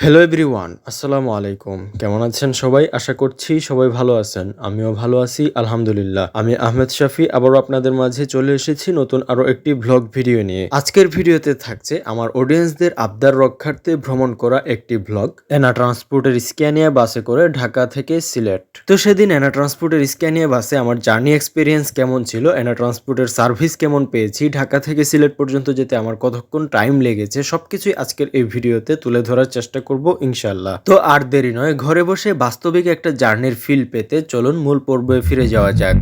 Hello everyone, আসসালামু আলাইকুম। কেমন আছেন সবাই? আশা করছি সবাই ভালো আছেন। আমিও ভালো আছি আলহামদুলিল্লাহ। আমি আহমেদ শাফি আবারও আপনাদের মাঝে চলে এসেছি নতুন আরো একটি ভ্লগ ভিডিও নিয়ে। আজকের ভিডিওতে থাকছে আমার অডিয়েন্সদের আবদার রক্ষার্থে ভ্রমণ করা একটি ভ্লগ। এনা ট্রান্সপোর্টের স্ক্যানিয়া বাসে করে ঢাকা থেকে সিলেট। তো সেদিন এনা ট্রান্সপোর্টের স্ক্যানিয়া বাসে আমার জার্নি এক্সপিরিয়েন্স কেমন ছিল, এনা ট্রান্সপোর্টের সার্ভিস কেমন পেয়েছি, ঢাকা থেকে সিলেট পর্যন্ত যেতে আমার কতক্ষণ টাইম লেগেছে, সবকিছুই আজকের এই ভিডিওতে তুলে ধরার চেষ্টা করব ইনশাল্লাহ। তো আর দেরি নয়, ঘরে বসে বাস্তবিক একটা জার্নির ফিল পেতে চলুন মূল পর্বে ফিরে যাওয়া যাক।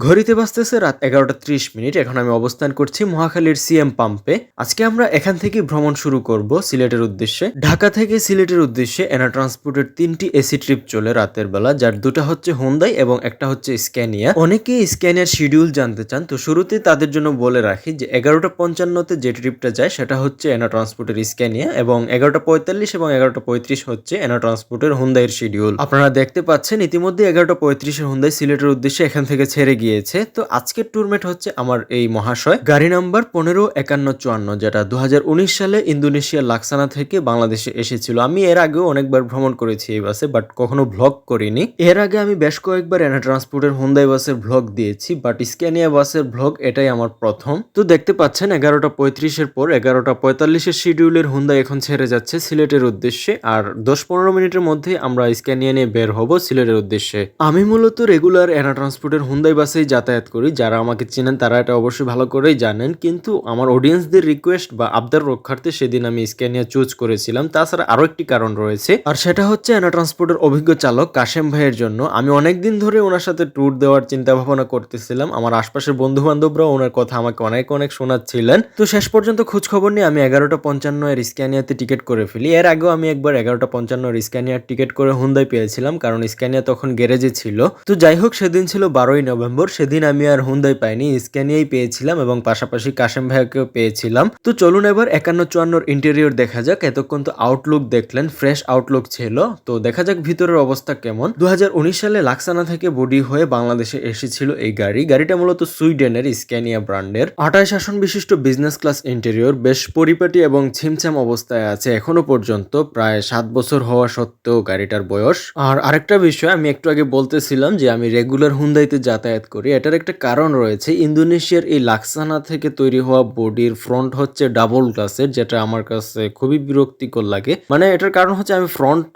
ঘড়িতে বাজতেছে রাত 11:30। এখন আমি অবস্থান করছি মহাখালীর সিএম পাম্পে। আজকে আমরা এখান থেকে ভ্রমণ শুরু করব সিলেটের উদ্দেশ্যে। ঢাকা থেকে সিলেটের উদ্দেশ্যে এনা ট্রান্সপোর্টের 3টি এসি ট্রিপ চলে রাতের বেলা, যার দুটা হচ্ছে হোন্দাই এবং একটা হচ্ছে স্ক্যানিয়া। অনেকেই স্ক্যানিয়ার শিডিউল জানতে চান, তো শুরুতেই তাদের জন্য বলে রাখি যে 11:55-তে যে ট্রিপটা যায় সেটা হচ্ছে এনা ট্রান্সপোর্টের স্ক্যানিয়া, এবং 11:45 এবং 11:35 হচ্ছে এনা ট্রান্সপোর্টের হোন্দাইয়ের শিডিউল। আপনারা দেখতে পাচ্ছেন ইতিমধ্যে 11:35-এর হোন্দাই সিলেটের উদ্দেশ্যে এখান থেকে ছেড়ে গিয়েছে। তো আজকের ট্যুরমেট হচ্ছে আমার এই মহাশয়, গাড়ি নাম্বার 155154, যেটা 2019 সালে ইন্দোনেশিয়ার লাক্সানা থেকে বাংলাদেশে এসেছিল। আমি এর আগেও অনেকবার ভ্রমণ করেছি এই বাসে, বাট কখনো ভ্লগ করিনি। এর আগে আমি বেশ কয়েকবার এনা ট্রান্সপোর্টের হোন্দাই বাসের ভ্লগ দিয়েছি, বাট স্ক্যানিয়া বাসের ভ্লগ এটাই আমার প্রথম। তো দেখতে পাচ্ছেন 11:35-এর পর 11:45-এর শিডিউলের হোন্দাই এখন ছেড়ে যাচ্ছে সিলেটের উদ্দেশ্যে, আর 10-15 মিনিটের মধ্যে আমরা স্ক্যানিয়া নিয়ে বের হব সিলেটের উদ্দেশ্যে। আমি মূলত রেগুলার এনা ট্রান্সপোর্টের হোন্দাই বাসেই যাতায়াত করি। যারা আমাকে চেনেন তারা এটা অবশ্যই ভালো করেই জানেন, কিন্তু আমার অডিয়েন্সদের রিকোয়েস্ট বা আবদার রক্ষার্থে সেদিন আমি স্ক্যানিয়া চুজ করেছিলাম। তাছাড়া আরো একটি কারণ রয়েছে, আর সেটা হচ্ছে এনা ট্রান্সপোর্টের অভিজ্ঞ চালক কাশেম ভাইয়ের জন্য। আমি অনেকদিন ধরে ওনার সাথে ট্যুর দেওয়ার চিন্তা ভাবনা করতেছিলাম। আমার আশপাশের বন্ধু বান্ধবরাও ওনার কথা আমাকে অনেক শোনাচ্ছিলেন। তো শেষ পর্যন্ত খোঁজ খবর নিয়ে আমি 11:55-এর স্ক্যানিয়াতে টিকিট করে ফেলি। এর আগেও আমি একবার 11:55-এর স্ক্যানিয়ার টিকিট করে হোন্দাই পেয়েছিলাম, কারণ স্ক্যানিয়া তখন গ্যারেজে ছিল। তো যাই হোক, সেদিন ছিল 12ই নভেম্বর। সেদিন আমি আর হোন্দাই পাইনি, স্ক্যানিয়াই পেয়েছিলাম এবং পাশাপাশি কাশেম ভাইকেও পেয়েছিলাম। তো চলুন এবার 5154-এর ইন্টেরিয়র দেখা যাক। এতক্ষণ তো আউটলুক দেখলেন, ফ্রেশ আউটলুক ছিল। তো দেখা যাক ভিতরের অবস্থা কেমন। 2019 সালে লাক্সানা থেকে বডি হয়ে বাংলাদেশে এসেছিল এই গাড়িটা মূলত সুইডেনের স্ক্যানিয়া ব্র্যান্ডের। 28 আসন বিশিষ্ট বিজনেস ক্লাস ইন্টেরিয়র, বেশ পরিপাটি এবং ছিমছাম অবস্থায় আছে এখনো পর্যন্ত, প্রায় 7 বছর হওয়া সত্ত্বেও গাড়িটার বয়স। আর আরেকটা বিষয়, আমি একটু আগে বলতেছিলাম যে আমি রেগুলার হুন্দাইতে যাতায়াত করি। এটার একটা কারণ রয়েছে। ইন্দোনেশিয়ার এই লাক্সানা থেকে তৈরি হওয়া বডির ফ্রন্ট হচ্ছে ডাবল গ্লাসের, যেটা আমার কাছে খুবই বিরক্তিকর লাগে। মানে এটার কারণ হচ্ছে আমি ফ্রন্ট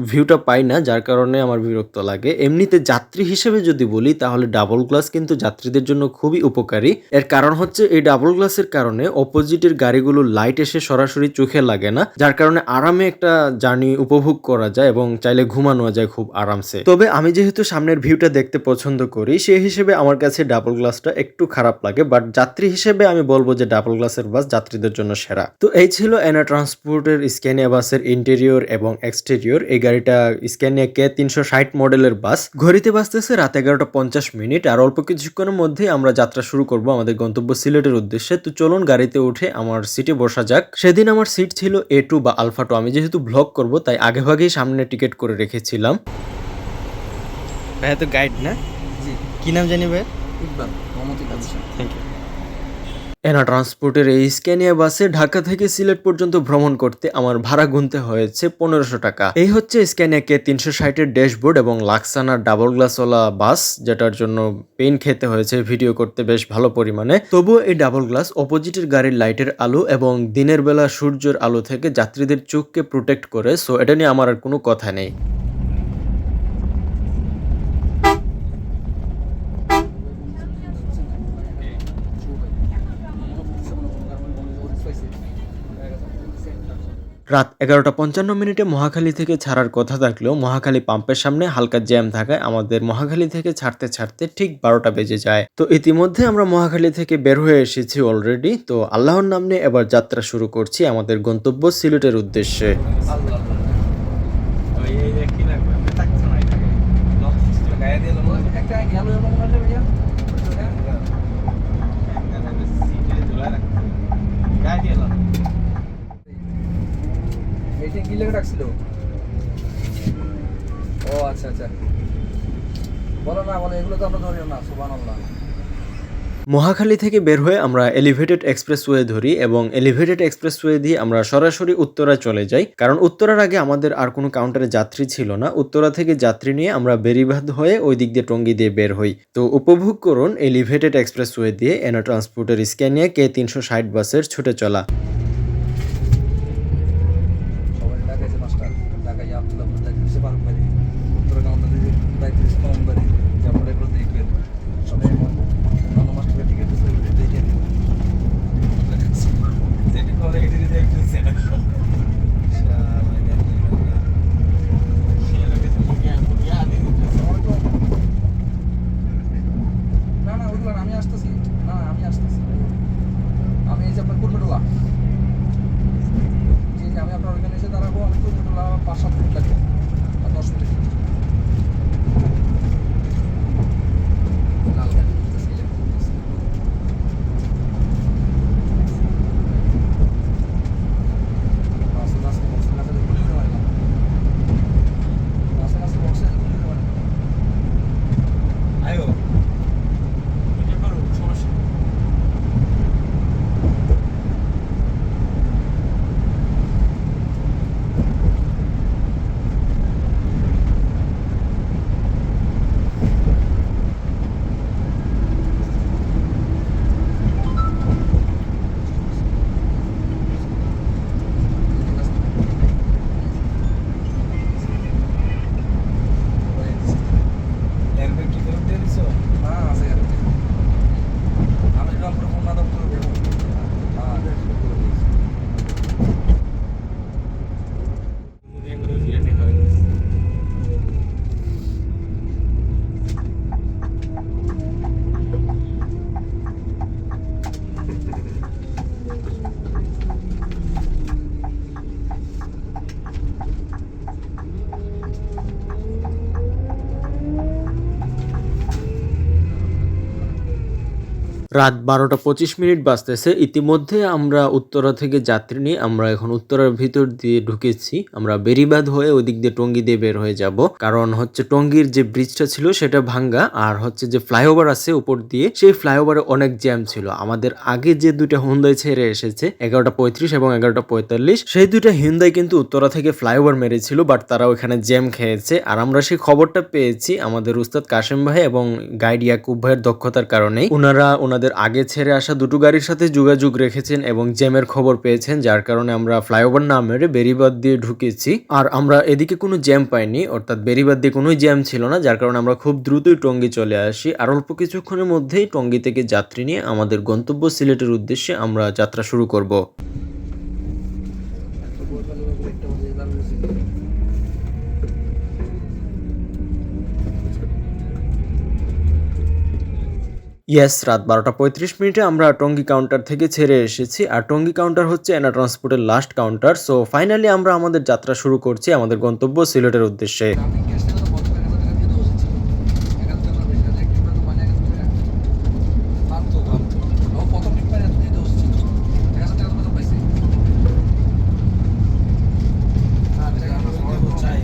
ভিউটা পাই না, যার কারণে আমার বিরক্ত লাগে। এমনিতে যাত্রী হিসেবে যদি বলি তাহলে ডাবল গ্লাস কিন্তু যাত্রীদের জন্য খুবই উপকারী। এর কারণ হচ্ছে এই ডাবল গ্লাসের কারণে অপোজিটের গাড়িগুলোর লাইট এসে সরাসরি চোখে লাগে না, যার কারণে আরামে একটা জার্নি উপভোগ করা যায় এবং চাইলে ঘুমানো যায় খুব আরামসে। তবে আমি যেহেতু সামনের ভিউটা দেখতে পছন্দ করি, সেই হিসেবে আমার কাছে ডাবল গ্লাসটা একটু খারাপ লাগে, বাট যাত্রী হিসেবে আমি বলবো যে ডাবল গ্লাসের বাস যাত্রীদের জন্য সেরা। তো এই ছিল এনা ট্রান্সপোর্টের স্ক্যানিয়া বাসের ইন্টেরিয়র এবং এক্সটেরিয়র। এই গাড়িটা স্ক্যানিয়া K360 মডেলের বাস। ঘড়িতে বাজতেছে রাত 11:50, আর অল্প কিছুক্ষণের মধ্যে আমরা যাত্রা শুরু করব আমাদের গন্তব্য সিলেটের উদ্দেশ্যে। তো চলুন গাড়িতে উঠে আমার সিটে বসা যাক। সেদিন আমার সিট ছিল A2 বা আলফা 2। আমি যেহেতু ভ্লগ করব তাই আগেভাগেই সামনে টিকিট করে রেখেছিলাম। ভাইয়া তো গাইড না? জি, কি নাম জানি ভাই? ইকবাল, মোহাম্মদ ইকবাল। Thank you. এনা ট্রান্সপোর্টের এই স্ক্যানিয়া বাসে ঢাকা থেকে সিলেট পর্যন্ত ভ্রমণ করতে আমার ভাড়া গুনতে হয়েছে 1500 টাকা। এই হচ্ছে স্ক্যানিয়া K360-এর ড্যাশবোর্ড এবং লাক্সানার ডাবল গ্লাসওয়ালা বাস, যেটার জন্য পেইন খেতে হয়েছে ভিডিও করতে বেশ ভালো পরিমাণে। তবুও এই ডাবল গ্লাস অপোজিটের গাড়ির লাইটের আলো এবং দিনের বেলা সূর্যের আলো থেকে যাত্রীদের চোখকে প্রোটেক্ট করে, সো এটা নিয়ে আমার আর কোনো কথা নেই। রাত 11:55 মহাখালী থেকে ছাড়ার কথা থাকলেও মহাখালী পাম্পের সামনে হালকা জ্যাম থাকায় আমাদের মহাখালী থেকে ছাড়তে ঠিক 12টা বেজে যায়। তো ইতিমধ্যে আমরা মহাখালী থেকে বের হয়ে এসেছি অলরেডি। তো আল্লাহর নাম নিয়ে এবার যাত্রা শুরু করছি আমাদের গন্তব্য সিলেটের উদ্দেশ্যে। এটা কি লেগে রাখছিল? ও আচ্ছা আচ্ছা বলো না, বলো এগুলো তো আমরা ধরিও না। সুবহানাল্লাহ। মহাখালী থেকে বের হয়ে আমরা এলিভেটেড এক্সপ্রেসওয়ে ধরি এবং এলিভেটেড এক্সপ্রেসওয়ে দিয়ে আমরা সরাসরি উত্তরায় চলে যাই, কারণ উত্তরার আগে আমাদের আর কোনো কাউন্টারে যাত্রী ছিল না। উত্তরা থেকে যাত্রী নিয়ে আমরা বেরিবাঁধ হয়ে ওই দিক দিয়ে টঙ্গী দিয়ে বের হই। তো উপভোগ করুন এলিভেটেড এক্সপ্রেসওয়ে দিয়ে এনা ট্রান্সপোর্টের স্ক্যানিয়া K360 বাসের ছুটে চলা। সবাই ঢাকাইছে মাস্টার, ঢাকাই আব্দুল্লাহপুর যাইতেছে বারবারি, উত্তরা কাউন্টারে যাইতেছে কমবারি, যে আপনারা এগুলো দেখবেন সবসময়। অন্য মাস্টারকে টিকিট দিচ্ছে দেখে নিন। যেটি করে এটি দেখতেছে না। না না ওইগুলো না, আমি আসতেছি। না আমি আসতেছি, আমি এই যে আপনার কুর্মিটোলা। জি জি, আমি আপনার ওইখানে এসে দাঁড়াবো। আমি কুর্মিটোলা 5-7 মিনিট লাগবে, আর 10 মিনিট। লাল গাড়ি করতেছি, করতেছি। নাসে নাসে বক্সে নাসে গুলি করে মারলাম। নাসে নাসে বক্সে গুলি করে মারলাম। আয়ো এটা করো, সমস্যা নেই। হ্যাঁ আছে আর কি। আমি রংপুর খুলনা দপ্তরে দেবো। হ্যাঁ রাত 12টা 25 মিনিট বাজতেছে। ইতিমধ্যে আমরা উত্তরা থেকে যাত্রী নিয়ে আমরা এখন উত্তরার ভিতর দিয়ে ঢুকেছি। আমরা বেরিবাঁধ হয়ে ওই দিক দিয়ে টঙ্গী দিয়ে বের হয়ে যাব, কারণ হচ্ছে টঙ্গীর যে ব্রিজটা ছিল সেটা ভাঙ্গা, আর হচ্ছে যে ফ্লাইওভার আছে উপর দিয়ে, সেই ফ্লাইওভারে অনেক জ্যাম ছিল। আমাদের আগে যে দুইটা হুন্দাই ছেড়ে এসেছে 11টা 35 এবং 11টা 45, সেই দুইটা হিন্দাই কিন্তু উত্তরা থেকে ফ্লাইওভার মেরেছিল, বাট তারা ওখানে জ্যাম খেয়েছে। আর আমরা সেই খবরটা পেয়েছি আমাদের উস্তাদ কাশেম ভাই এবং গাইড ইয়াকুব ভাইয়ের দক্ষতার কারণে। ওনারা ওনাদের আগে ছেড়ে আসা দুটো গাড়ির সাথে যোগাযোগ রেখেছেন এবং জ্যামের খবর পেয়েছেন, যার কারণে আমরা ফ্লাইওভার না মেরে বেরিবাঁধ দিয়ে ঢুকেছি। আর আমরা এদিকে কোনো জ্যাম পাইনি, অর্থাৎ বেরিবাঁধ দিয়ে কোনো জ্যাম ছিল না, যার কারণে আমরা খুব দ্রুতই টঙ্গী চলে আসি। আর অল্প কিছুক্ষণের মধ্যেই টঙ্গী থেকে যাত্রী নিয়ে আমাদের গন্তব্য সিলেটের উদ্দেশ্যে আমরা যাত্রা শুরু করব। ইয়েস, রাত 12টা 35 আমরা টঙ্গী কাউন্টার থেকে ছেড়ে এসেছি। আর টঙ্গী কাউন্টার হচ্ছে এনা ট্রান্সপোর্টের লাস্ট কাউন্টার। সো ফাইনালি আমরা আমাদের যাত্রা শুরু করছি আমাদের গন্তব্য সিলেটের উদ্দেশ্যে। আমি গ্যাস থেকে তো 50 টাকা দিয়ে দেওয়া হচ্ছে। 1000 টাকা বেশি টাকা একটু তো মানে 1000 টাকা ফালতু ফালতু। ও প্রথম টিপ পারে দিয়ে দেওয়া হচ্ছে। 1000 টাকা তো পাইছে। হ্যাঁ টাকা আমরা সবাই চাই।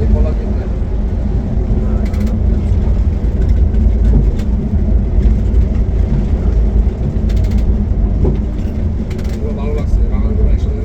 এই বলা যায় না। ভালো লাগছে আমার গুলো একসাথে।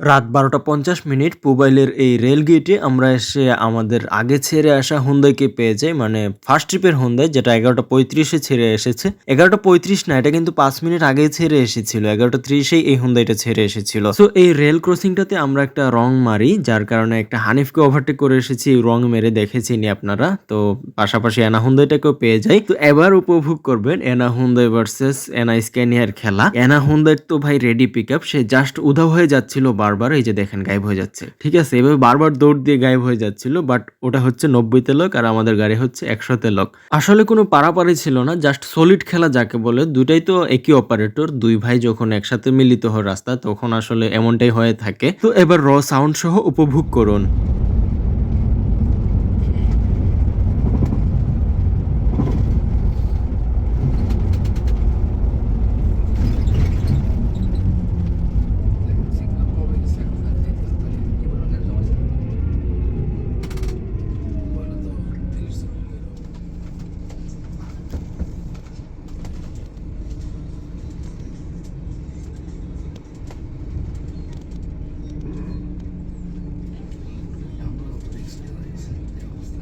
রাত 12টা 50 পুবাইলের এই রেল গেটে আমরা এসে আমাদের আগে ছেড়ে আসা হুন্দাইকে পেয়ে যাই, মানে ফার্স্ট ট্রিপের হুন্দাই, যেটা 11টা 35 ছেড়ে এসেছে। 11টা 35 না, এটা কিন্তু 5 মিনিট আগে ছেড়ে এসেছিল। 11টা 30 এই হুন্দাইটা ছেড়ে এসেছিল। তো এই রেল ক্রসিংটাতে আমরা একটা রং মারি, যার কারণে একটা হানিফকে ওভারটেক করে এসেছি। রং মেরে দেখেছিনি আপনারা, তো পাশাপাশি এনা হুন্দাইটাকেও পেয়ে যাই। তো এবার উপভোগ করবেন এনা হুন্দাই ভার্সেস এনা স্ক্যানিয়ার খেলা। এনা হুন্দাই তো ভাই রেডি পিক আপ, সে জাস্ট উধাও হয়ে যাচ্ছিল বারবার। বারবার এই যে দেখেন গায়েব হয়ে যাচ্ছে। ঠিক আছে, এভাবে বারবার দৌড় দিয়ে গায়েব হয়ে যাচ্ছিল, বাট ওটা হচ্ছে 90তে লক আর আমাদের গাড়ি হচ্ছে 100তে লক। আসলে কোনো পারাপারি ছিল না, জাস্ট সলিড খেলা যাকে বলে। দুটাই তো একই অপারেটর, দুই ভাই যখন একসাথে মিলিত হয় রাস্তা তখন আসলে এমনটাই হয়ে থাকে। তো এবার র সাউন্ড সহ উপভোগ করুন। সিগন্যাল কবে গেছে এখন আর দেখতেছি তাহলে কি বলবো গাড়ি জমাইছে বলে তো 30 সেকেন্ড গেল আমরা তো রিস্ক নিয়ে রয়েছে এই অবস্থা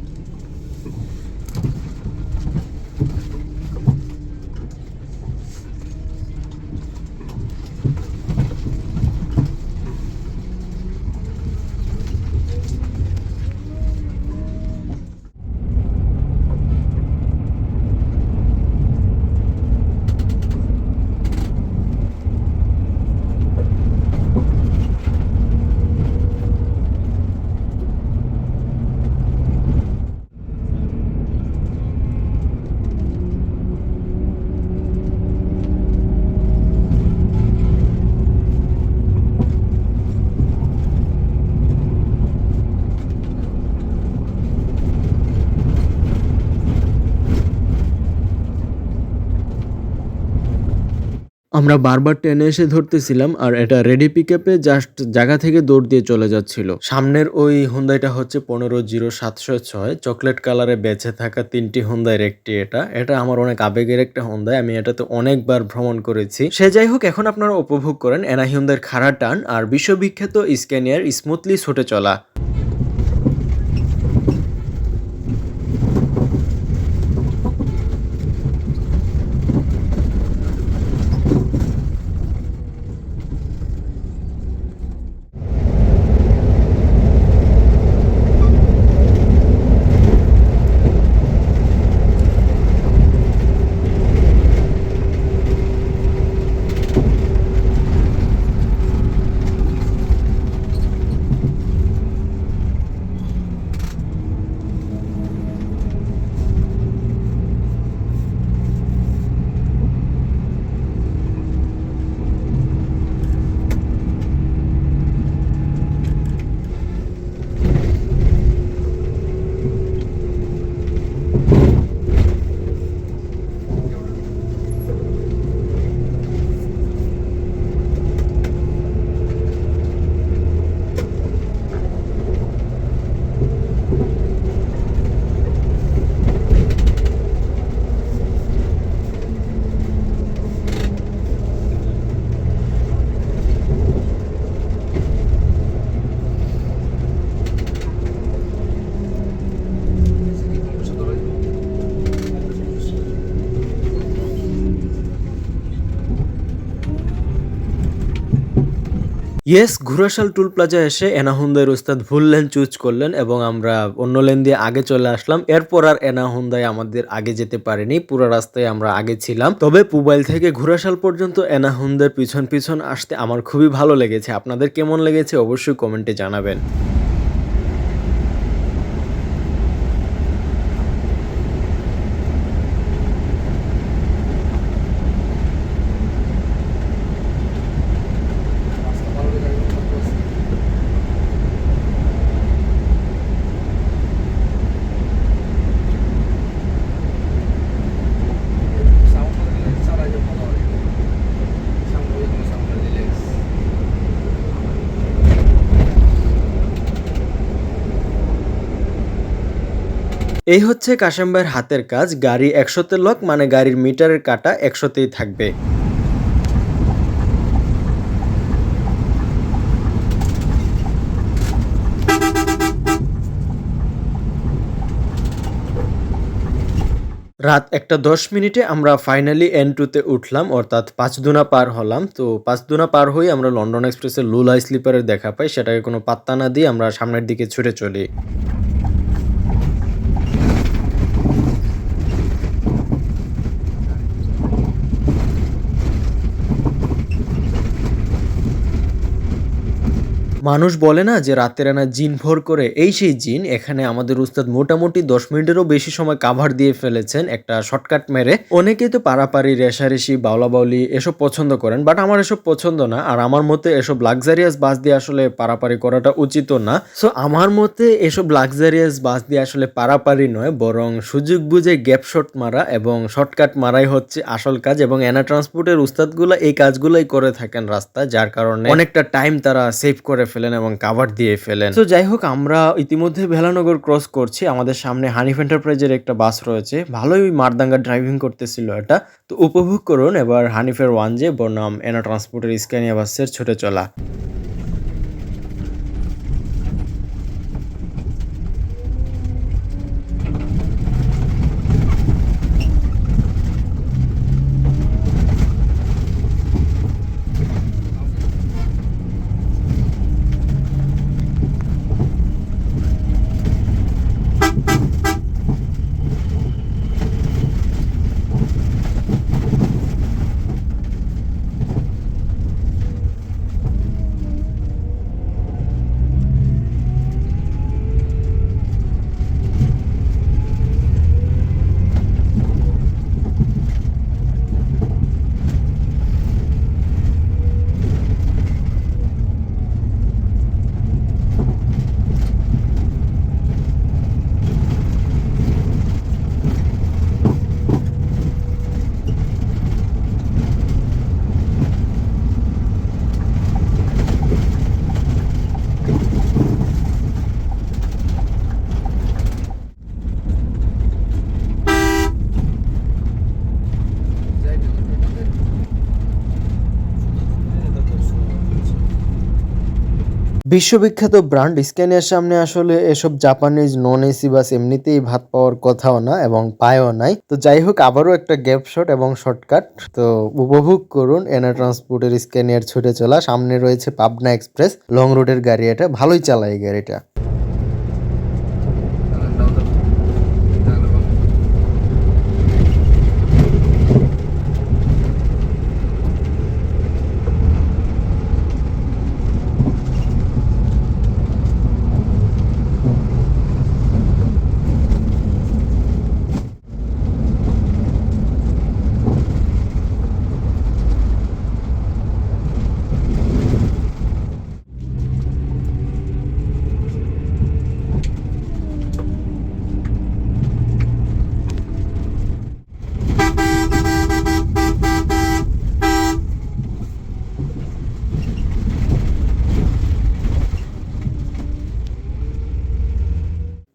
আমরা বারবার টেনে এসে ধরতেছিলাম আর এটা রেডি পিকআপে জাস্ট জায়গা থেকে দৌড় দিয়ে চলে যাচ্ছিল। সামনের ওই হুন্দাইটা হচ্ছে 150706 চকলেট কালারে বেঁচে থাকা 3টি হুন্দাইয়ের একটি। এটা আমার অনেক আবেগের একটা হুন্দাই, আমি এটাতে অনেকবার ভ্রমণ করেছি। সে যাই হোক, এখন আপনারা উপভোগ করেন এনা হিউন্দাইয়ের খাড়া টান আর বিশ্ববিখ্যাত স্ক্যানিয়ার স্মুথলি ছুটে চলা। ইয়েস, ঘুরাশাল টুল প্লাজা এসে এনা হুন্দাইয়ের উস্তাদ ভুল লেন চুজ করলেন এবং আমরা অন্য লেন দিয়ে আগে চলে আসলাম। এরপর আর এনা হুন্দাই আমাদের আগে যেতে পারেনি, পুরো রাস্তায় আমরা আগে ছিলাম। তবে পুবাইল থেকে ঘুরাশাল পর্যন্ত এনা হুন্দার পিছন পিছন আসতে আমার খুবই ভালো লেগেছে। আপনাদের কেমন লেগেছে অবশ্যই কমেন্টে জানাবেন। রাস্তা ভালো হলে গাড়ি চালাতে আছে সাউন্ড দিলে চালাই যাবে ভালো হয় সাউন্ড হয়ে গেলে সাউন্ড রিল্যাক্স এই হচ্ছে কাশেম ভাইয়ের হাতের কাজ। গাড়ি 100তে লক মানে গাড়ির মিটারের কাঁটা 100তেই থাকবে। রাত 1:10 আমরা ফাইনালি N2 তে উঠলাম, অর্থাৎ 5 দুনা পার হলাম। তো 5 দুনা পার হয়ে আমরা লন্ডন এক্সপ্রেসের লুলাই স্লিপারের দেখা পাই, সেটাকে কোনো পাত্তা না দিয়ে আমরা সামনের দিকে ছুটে চলি। মানুষ বলে না যে রাতের আনা জিন ভর করে, এই সেই জিন। এখানে আমাদের উস্তাদ মোটামুটি 10 মিনিটেরও বেশি সময় কাভার দিয়ে ফেলেছেন একটা শর্টকাট মেরে। অনেকেই তো পারাপারি, রেশারেশি, বাউলা বাউলি এসব পছন্দ করেন, বাট আমার এসব পছন্দ না। আর আমার মতে এসব লাক্সারিয়াস বাস দিয়ে আসলে পারাপারি করাটা উচিত না। সো আমার মতে এসব লাক্সারিয়াস বাস দিয়ে আসলে পারাপারি নয়, বরং সুযোগ বুঝে গ্যাপ শট মারা এবং শর্টকাট মারাই হচ্ছে আসল কাজ। এবং এনা ট্রান্সপোর্টের উস্তাদগুলো এই কাজগুলোই করে থাকেন রাস্তায়, যার কারণে অনেকটা টাইম তারা সেভ করে ফেলেন এবং কাভার দিয়ে ফেলেন। তো যাই হোক, আমরা ইতিমধ্যে ভেলানগর ক্রস করছি। আমাদের সামনে হানিফ এন্টারপ্রাইজের একটা বাস রয়েছে, ভালোই মারদাঙ্গা ড্রাইভিং করতেছিল এটা। তো উপভোগ করুন এবার হানিফের 1J বনাম এনা ট্রান্সপোর্টের স্ক্যানিয়া বাসের ছুটে চলা। বিশ্ববিখ্যাত ব্র্যান্ড স্ক্যানিয়ার সামনে আসলে এসব জাপানিজ নন এসি বাস এমনিতেই ভাত পাওয়ার কথাও না এবং পায়ও নাই। তো যাই হোক, আবারও একটা গ্যাপ শট এবং শর্টকাট। তো উপভোগ করুন এনা ট্রান্সপোর্টের স্ক্যানিয়ার ছুটে চলা। সামনে রয়েছে পাবনা এক্সপ্রেস, লং রুটের গাড়ি, এটা ভালোই চালায় এই গাড়িটা।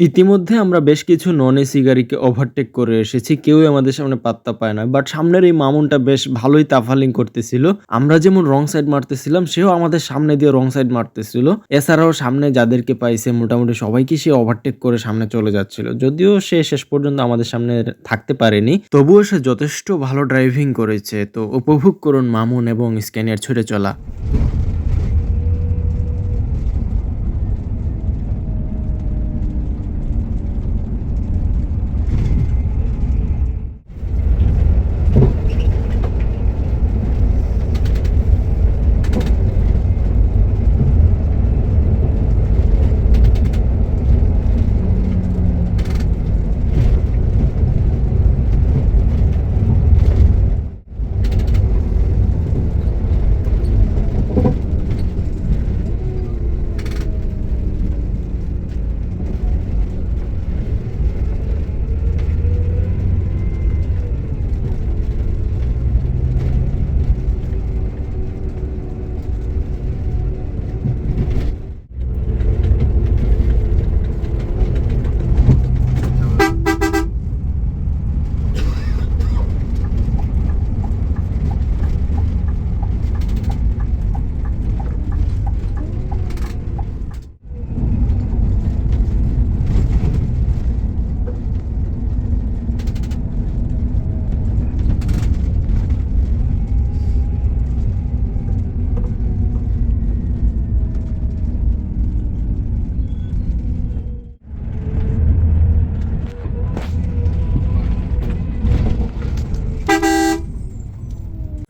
ইতিমধ্যে আমরা বেশ কিছু নন এসি গাড়িকে ওভারটেক করে এসেছি, কেউই আমাদের সামনে পাত্তা পায় না। বাট সামনের এই মামুনটা বেশ ভালোই তাফালিং করতেছিল। আমরা যেমন রং সাইড মারতেছিলাম, সেও আমাদের সামনে দিয়ে রং সাইড মারতেছিল। এছাড়াও সামনে যাদেরকে পাইছে মোটামুটি সবাইকে সে ওভারটেক করে সামনে চলে যাচ্ছিল। যদিও সে শেষ পর্যন্ত আমাদের সামনে থাকতে পারেনি, তবুও সে যথেষ্ট ভালো ড্রাইভিং করেছে। তো উপভোগ করুন মামুন এবং স্ক্যানিয়ার ছুটে চলা।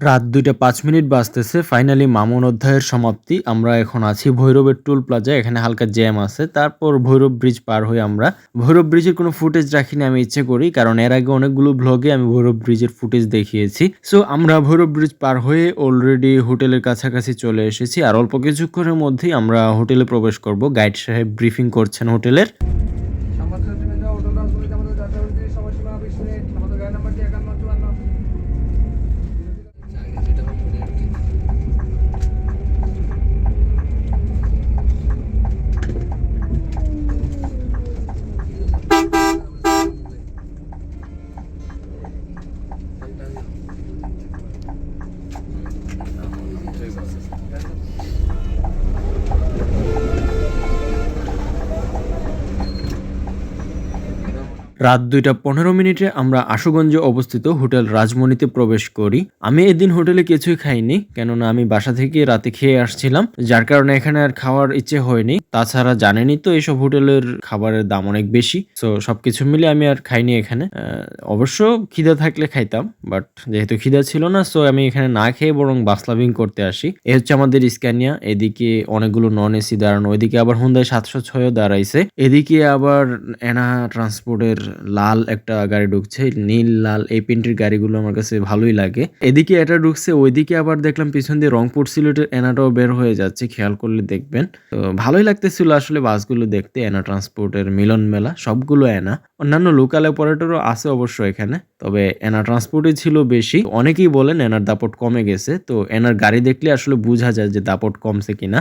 রাত 2:05 বাজতেছে। ফাইনালি মামুন অধ্যায়ের সমাপ্তি। আমরা এখন আছি ভৈরবের টুল প্লাজায়। এখানে হালকা জ্যাম আছে। তারপর ভৈরব ব্রিজ পার হয়ে আমরা ভৈরব ব্রিজের কোনো ফুটেজ রাখিনি আমি ইচ্ছে করি। কারণ এর আগে অনেকগুলো ভ্লগে আমি ভৈরব ব্রিজের ফুটেজ দেখিয়েছি। সো আমরা ভৈরব ব্রিজ পার হয়ে অলরেডি হোটেলের কাছাকাছি চলে এসেছি। আর অল্প কিছুক্ষণের মধ্যেই আমরা হোটেলে প্রবেশ করব। গাইড সাহেব ব্রিফিং করছেন হোটেলের। রাত 2:15 আমরা আশুগঞ্জে অবস্থিত হোটেল রাজমণিতে প্রবেশ করি। আমি এদিন হোটেলে কিছুই খাইনি, কেননা আমি বাসা থেকে রাতে খেয়ে আসছিলাম, যার কারণে এখানে আর খাওয়ার ইচ্ছে হয়নি। তাছাড়া জানেনই তো এইসব হোটেলের খাবারের দাম অনেক বেশি। সো সবকিছু মিলে আমি আর খাইনি এখানে। অবশ্য খিদা থাকলে খাইতাম, বাট যেহেতু খিদা ছিল না, সো আমি এখানে না খেয়ে বরং বাসলাভিং করতে আসি। এ হচ্ছে আমাদের স্ক্যানিয়া। এদিকে অনেকগুলো নন এসি দাঁড়ানো, ওইদিকে আবার হুন্দাই 706 দাঁড়াইছে। এদিকে আবার এনা ট্রান্সপোর্টের লাল একটা গাড়ি ঢুকছে, নীল লাল এই পেন্টের গাড়িগুলো আমার কাছে ভালোই লাগে। এদিকে এটা ঢুকছে, ওইদিকে আবার দেখলাম পিছন দিয়ে রংপুর সিলেটের এনাটাও বের হয়ে যাচ্ছে, খেয়াল করলে দেখবেন। তো ভালোই লাগতেছিল আসলে বাসগুলো দেখতে। এনা ট্রান্সপোর্টের মিলন মেলা, সবগুলো এনা। অন্যান্য লোকাল অপারেটরও আছে অবশ্য এখানে, তবে এনা ট্রান্সপোর্টই ছিল বেশি। অনেকেই বলেন এনার দাপট কমে গেছে, তো এনার গাড়ি দেখলে আসলে বোঝা যায় যে দাপট কমছে কিনা।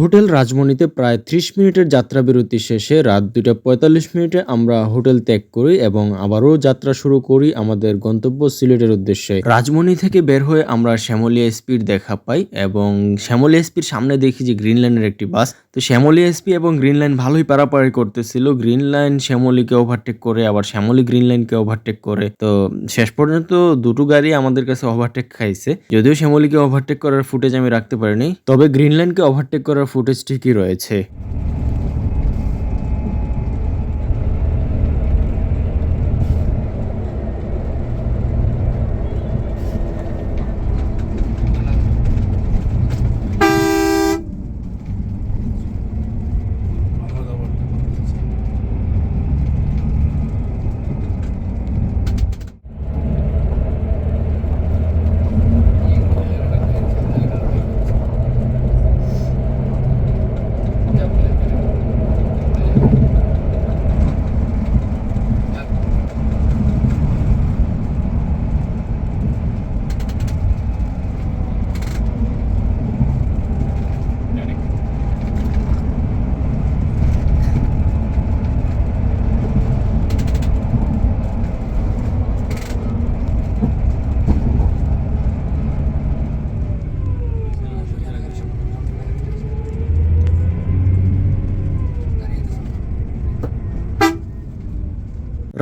হোটেল রাজমণিতে প্রায় 30 মিনিটের যাত্রা বিরতি শেষে রাত 2:45 আমরা হোটেল ত্যাগ করি এবং আবারও যাত্রা শুরু করি আমাদের গন্তব্য সিলেটের উদ্দেশ্যে। রাজমণি থেকে বের হয়ে আমরা শ্যামলী এসপির দেখা পাই এবং শ্যামলী এসপির সামনে দেখি যে গ্রিন লাইনের একটি বাস। তো শ্যামলী এসপি এবং গ্রিন লাইন ভালোই পারাপারি করতেছিল। গ্রিন লাইন শ্যামলীকে ওভারটেক করে, আবার শ্যামলী গ্রিন লাইনকে ওভারটেক করে। তো শেষ পর্যন্ত দুটো গাড়ি আমাদের কাছে ওভারটেক খাইছে। যদিও শ্যামলীকে ওভারটেক করার ফুটেজ আমি রাখতে পারিনি, তবে গ্রিন লাইনকে ওভারটেক করার ফুটেজ ঠিকই রয়েছে।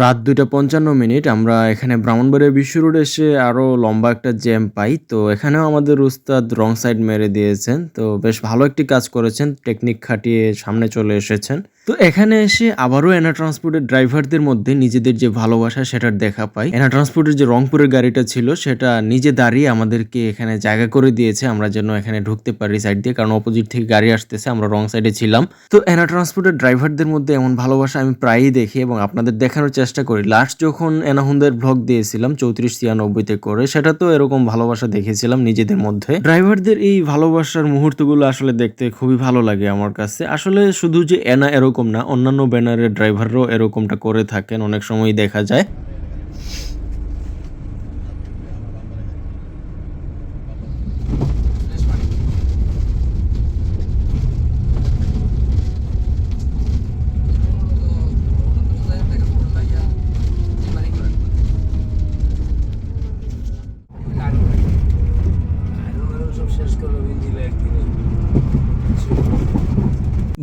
রাত 2:55 আমরা এখানে ব্রাহ্মণবাড়িয়া বিশ্ব রোড এসে আরো লম্বা একটা জ্যাম পাই। তো এখানেও আমাদের উস্তাদ রং সাইড মেরে দিয়েছেন। তো বেশ ভালো একটি কাজ করেছেন, টেকনিক খাটিয়ে সামনে চলে এসেছেন। তো এখানে এসে আবারও এনা ট্রান্সপোর্টের ড্রাইভারদের মধ্যে নিজেদের যে ভালোবাসা সেটার দেখা পাই। এনা ট্রান্সপোর্টের যে রংপুরের গাড়িটা ছিল সেটা নিজে দাঁড়িয়ে আমাদেরকে এখানে জায়গা করে দিয়েছে, আমরা যেন এখানে ঢুকতে পারি সাইড দিয়ে, কারণ অপোজিট থেকে গাড়ি আসতেছে, আমরা রং সাইডে ছিলাম। তো এনা ট্রান্সপোর্টের ড্রাইভারদের মধ্যে এমন ভালোবাসা আমি প্রায়ই দেখি এবং আপনাদের দেখানোর চেষ্টা করি। লাস্ট যখন এনা হুন্দার ব্লগ দিয়েছিলাম 3496-তে করে, সেটা তো এরকম ভালোবাসা দেখেছিলাম নিজেদের মধ্যে। ড্রাইভারদের এই ভালোবাসার মুহূর্তগুলো আসলে দেখতে খুবই ভালো লাগে আমার কাছে। আসলে শুধু যে এনা এরকম না, অন্যান্য ব্যানারের ড্রাইভাররাও এরকমটা করে থাকেন, অনেক সময় দেখা যায়।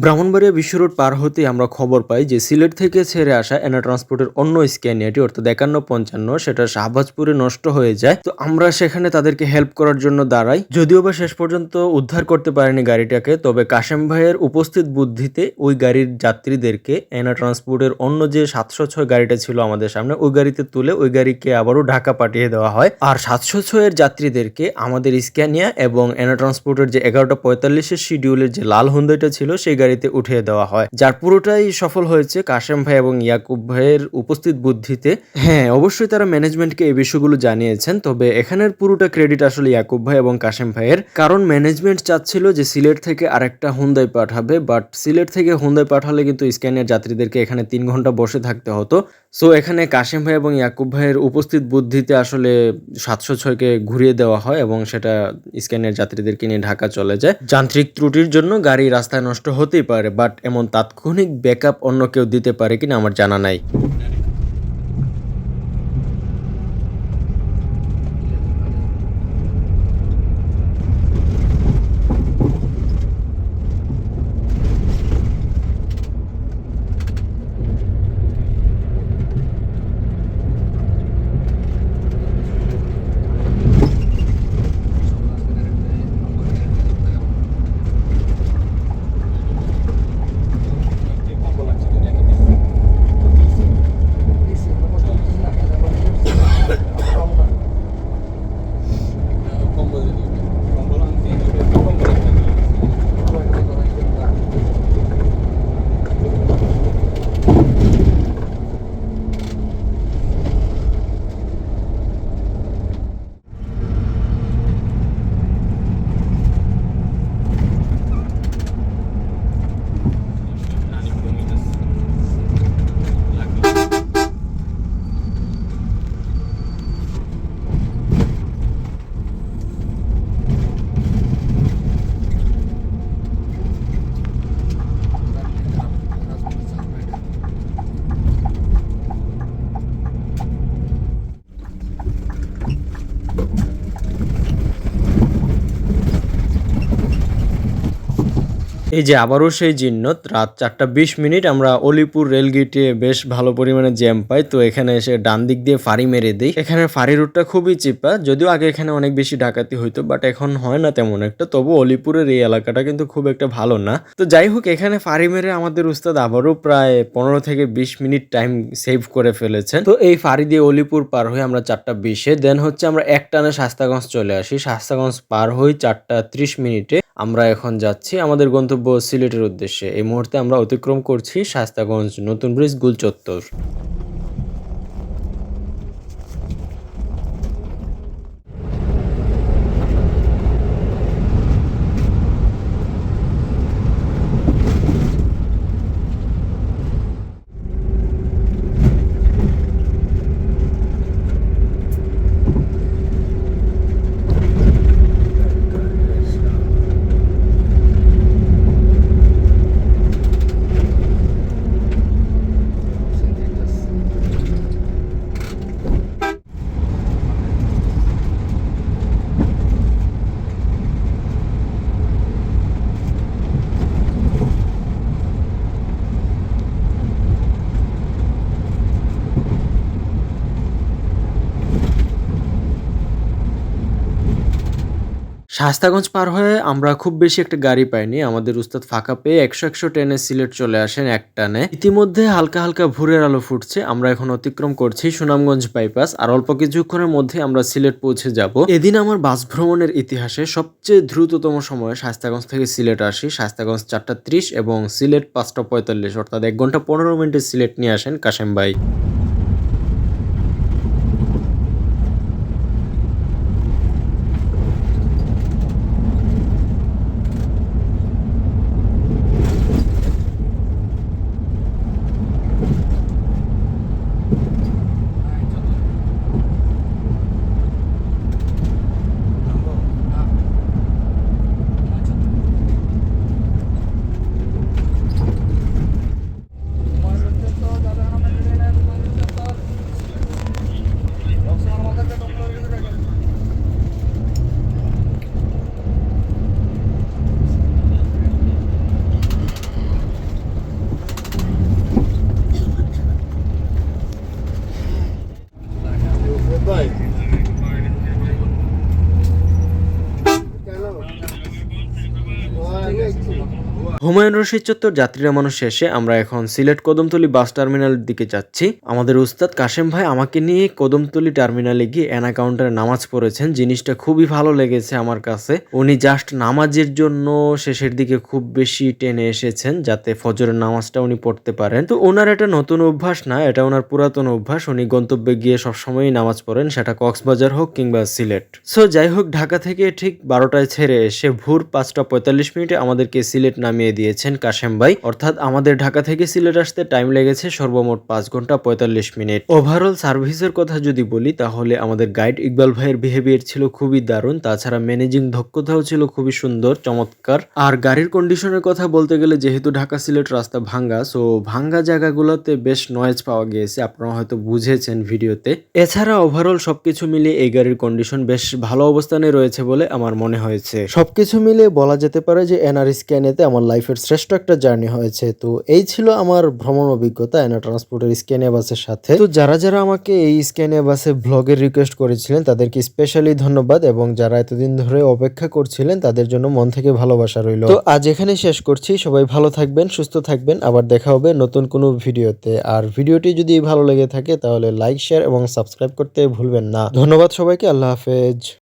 ব্রাহ্মণবাড়িয়া বিশ্ব রোড পার হতেই আমরা খবর পাই যে সিলেট থেকে ছেড়ে আসা এনা ট্রান্সপোর্টের অন্য স্ক্যানিয়াটি অর্থাৎ 5155 সেটা শাহবাজপুরে নষ্ট হয়ে যায়। তো আমরা সেখানে তাদেরকে হেল্প করার জন্য দাঁড়াই, যদিও বা শেষ পর্যন্ত উদ্ধার করতে পারেনি গাড়িটাকে। তবে কাশেম ভাইয়ের উপস্থিত বুদ্ধিতে ওই গাড়ির যাত্রীদেরকে এনা ট্রান্সপোর্টের অন্য যে 706 গাড়িটা ছিল আমাদের সামনে, ওই গাড়িতে তুলে ওই গাড়িকে আবারও ঢাকা পাঠিয়ে দেওয়া হয়। আর 706 এর যাত্রীদেরকে আমাদের স্ক্যানিয়া এবং এনা ট্রান্সপোর্টের যে 11:45 শিডিউলের যে লাল হুন্দাইটা ছিল সেই গাড়িতে উঠিয়ে দেওয়া হয়, যার পুরোটাই সফল হয়েছে কাশেম ভাই এবং ইয়াকুব ভাইয়ের উপস্থিত বুদ্ধিতে। হ্যাঁ, অবশ্যই তারা ম্যানেজমেন্টকে এই বিষয়গুলো জানিয়েছেন, তবে এখানের পুরোটা ক্রেডিট আসলে ইয়াকুব ভাই এবং কাশেম ভাইয়ের, কারণ ম্যানেজমেন্ট চাচ্ছিল যে সিলেট থেকে আরেকটা হুন্দাই পাঠাবে, বাট সিলেট থেকে হুন্দাই পাঠালে কিন্তু স্ক্যানিয়ার যাত্রীদেরকে এখানে 3 ঘন্টা বসে থাকতে হতো। সো এখানে কাশেম ভাই এবং ইয়াকুব ভাইয়ের উপস্থিত বুদ্ধিতে আসলে 706কে ঘুরিয়ে দেওয়া হয় এবং সেটা স্ক্যানিয়ার যাত্রীদেরকে নিয়ে ঢাকা চলে যায়। যান্ত্রিক ত্রুটির জন্য গাড়ি রাস্তায় নষ্ট হতেই পারে, বাট এমন তাৎক্ষণিক ব্যাকআপ অন্য কেউ দিতে পারে কিনা আমার জানা নাই। এই যে আবারও সেই জিন্নত, রাত 4:20 আমরা অলিপুর রেলগেটে বেশ ভালো পরিমাণে জ্যাম পাই। তো এখানে এসে ডান দিক দিয়ে ফাঁড়ি মেরে দিই। এখানে ফাঁড়ি রুটটা খুবই চিপা, যদিও আগে এখানে অনেক বেশি ডাকাতি হইতো, বাট এখন হয় না তেমন একটা। তবু অলিপুরের এই এলাকাটা কিন্তু খুব একটা ভালো না। তো যাই হোক, এখানে ফাঁড়ি মেরে আমাদের উস্তাদ আবারও প্রায় 15 থেকে 20 মিনিট টাইম সেভ করে ফেলেছেন। তো এই ফাঁড়ি দিয়ে অলিপুর পার হয়ে আমরা 4:20 দেন হচ্ছে আমরা এক টানে শাস্তাগঞ্জ চলে আসি। শাস্তাগঞ্জ পার হই 4:30 আমরা এখন যাচ্ছি আমাদের গন্তব্য সিলেটের উদ্দেশ্যে। এই মুহূর্তে আমরা অতিক্রম করছি শাস্তাগঞ্জ নতুন ব্রিজ গুল চত্বর। শাস্তাগঞ্জ পার হয়ে আমরা খুব বেশি একটা গাড়ি পাইনি। আমাদের উস্তাদ ফাঁকা পেয়ে 100 ট্রেনে সিলেট চলে আসেন এক টানে। ইতিমধ্যে হালকা হালকা ভোরের আলো ফুটছে। আমরা এখন অতিক্রম করছি সুনামগঞ্জ বাইপাস, আর অল্প কিছুক্ষণের মধ্যে আমরা সিলেট পৌঁছে যাব। এদিন আমার বাস ভ্রমণের ইতিহাসে সবচেয়ে দ্রুততম সময়ে শাস্তাগঞ্জ থেকে সিলেট আসি। শাস্তাগঞ্জ 4:30 এবং সিলেট 5:45, অর্থাৎ 1 ঘন্টা 15 মিনিটে সিলেট নিয়ে আসেন কাশেম ভাই। হুমায়ুন রশিদ চত্বর যাত্রীরা মানুষ শেষে আমরা এখন সিলেট কদমতলী বাস টার্মিনালের দিকে যাচ্ছি। আমাদের উস্তাদ কাশেম ভাই আমাকে নিয়ে কদমতলী টার্মিনালে গিয়ে এনা কাউন্টারে নামাজ পড়েছেন। জিনিসটা খুবই ভালো লেগেছে আমার কাছে। উনি জাস্ট নামাজের জন্য শেষের দিকে খুব বেশি টেনে এসেছেন যাতে ফজরের নামাজটা উনি পড়তে পারেন। তো ওনার এটা নতুন অভ্যাস না, এটা ওনার পুরাতন অভ্যাস। উনি গন্তব্যে গিয়ে সবসময়ই নামাজ পড়েন, সেটা কক্সবাজার হোক কিংবা সিলেট। সো যাই হোক, ঢাকা থেকে ঠিক 12টায় ছেড়ে এসে ভোর 5টা 45 মিনিটে আমাদেরকে সিলেট নামিয়ে দিয়েছেন কাশেম ভাই। অর্থাৎ আমাদের ঢাকা থেকে সিলেট আসতে টাইম লেগেছে সর্বমোট 5 ঘন্টা 45 মিনিট। ওভারঅল সার্ভিসের কথা যদি বলি তাহলে আমাদের গাইড ইকবাল ভাইয়ের বিহেভিয়ার ছিল খুবই দারুণ। তাছাড়া ম্যানেজিং দক্ষতাও ছিল খুবই সুন্দর, চমৎকার। আর গাড়ির কন্ডিশনের কথা বলতে গেলে যেহেতু ঢাকা সিলেট রাস্তা ভাঙ্গা, সো ভাঙ্গা জায়গাগুলোতে বেশ নয়েজ পাওয়া গিয়েছে, আপনারা হয়তো বুঝেছেন ভিডিওতে। এছাড়া ওভারঅল সবকিছু মিলিয়ে এই গাড়ির কন্ডিশন বেশ ভালো অবস্থানে রয়েছে বলে আমার মনে হয়েছে। সবকিছু মিলিয়ে বলা যেতে পারে যে এনআর স্ক্যানেতে আমার লাইফের শ্রেষ্ঠ একটা জার্নি হয়েছে। তো এই ছিল আমার ভ্রমণ অভিজ্ঞতা এনআর ট্রান্সপোর্টের স্ক্যানিয়া বাসের সাথে। তো যারা যারা আমাকে এই স্ক্যানিয়া বাসে ব্লগের রিকোয়েস্ট করেছিলেন তাদেরকে স্পেশালি ধন্যবাদ, এবং যারা এতদিন ধরে অপেক্ষা করছিলেন তাদের জন্য মন থেকে ভালোবাসা রইল। তো আজ এখানে শেষ করছি। সবাই ভালো থাকবেন, সুস্থ থাকবেন। আবার দেখা হবে নতুন কোনো ভিডিওতে। আর ভিডিওটি যদি ভালো লেগে থাকে তাহলে লাইক, শেয়ার এবং সাবস্ক্রাইব করতে ভুলবেন না। ধন্যবাদ সবাইকে। আল্লাহ হাফেজ।